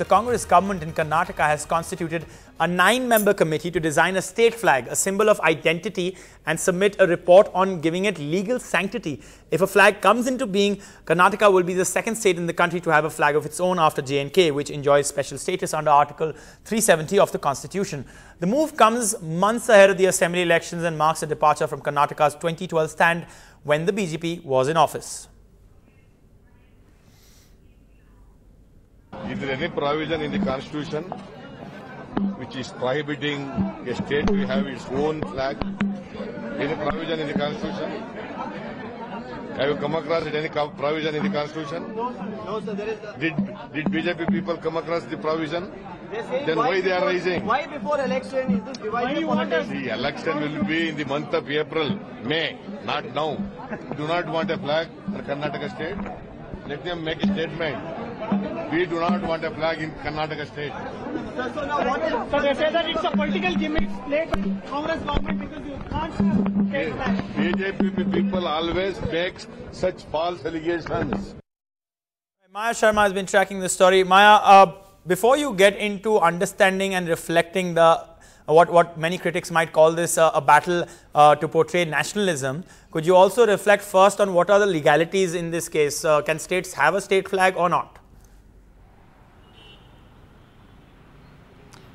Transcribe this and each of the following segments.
The Congress government in Karnataka has constituted a 9-member committee to design a state flag, a symbol of identity, and submit a report on giving it legal sanctity. If a flag comes into being, Karnataka will be the second state in the country to have a flag of its own after J&K, which enjoys special status under Article 370 of the Constitution. The move comes months ahead of the assembly elections and marks a departure from Karnataka's 2012 stand when the BJP was in office. Is there any provision in the Constitution which is prohibiting a state to have its own flag? Any provision in the Constitution? Have you come across any provision in the Constitution? No, sir, there is. Did BJP people come across the provision? Then why they are raising? Why before election is this divided politics? The election will be in the month of April, May, not now. Do not want a flag for Karnataka state? Let them make a statement. We do not want a flag in Karnataka state. So now what is... So they say that it's a political gimmick played by Congress government because you can't have state flag. BJP people always make such false allegations. Maya Sharma has been tracking this story. Maya, before you get into understanding and reflecting the what many critics might call this a battle to portray nationalism, could you also reflect first on what are the legalities in this case? Can states have a state flag or not?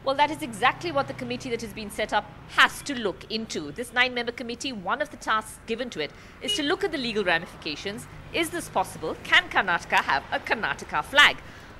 Well, that is exactly what the committee that has been set up has to look into. This 9-member committee, one of the tasks given to it is to look at the legal ramifications. Is this possible? Can Karnataka have a Karnataka flag?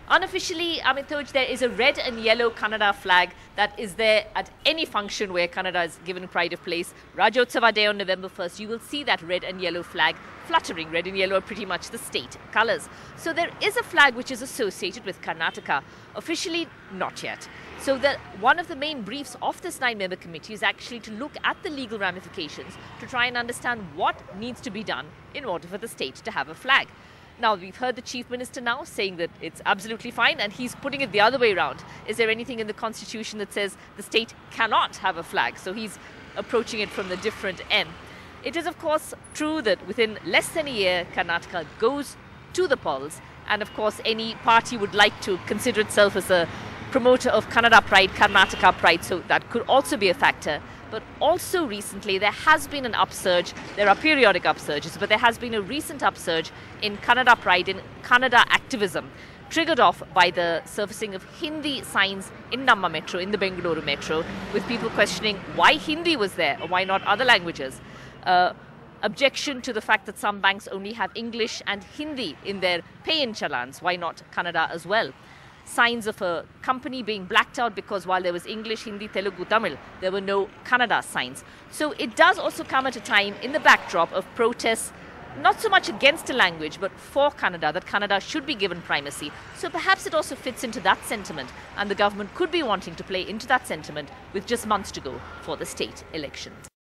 Unofficially, Amit Toj, there is a red and yellow Kannada flag that is there at any function where Kannada is given pride of place. Rajotsava Day on November 1st, you will see that red and yellow flag fluttering. Red and yellow are pretty much the state colours. So there is a flag which is associated with Karnataka. Officially, not yet. So one of the main briefs of this 9-member committee is actually to look at the legal ramifications to try and understand what needs to be done in order for the state to have a flag. Now, we've heard the Chief Minister now saying that it's absolutely fine, and he's putting it the other way around. Is there anything in the Constitution that says the state cannot have a flag? So he's approaching it from the different end. It is, of course, true that within less than a year, Karnataka goes to the polls. And, of course, any party would like to consider itself as a promoter of Kannada pride, Karnataka pride. So that could also be a factor. But also recently, there has been an upsurge. There are periodic upsurges, but there has been a recent upsurge in Kannada pride, in Kannada activism, triggered off by the surfacing of Hindi signs in Namma Metro, in the Bengaluru Metro, with people questioning why Hindi was there or why not other languages. Objection to the fact that some banks only have English and Hindi in their pay-in challans. Why not Kannada as well? Signs of a company being blacked out because while there was English, Hindi, Telugu, Tamil, there were no Kannada signs. So it does also come at a time in the backdrop of protests, not so much against a language, but for Kannada, that Kannada should be given primacy. So perhaps it also fits into that sentiment, and the government could be wanting to play into that sentiment with just months to go for the state elections.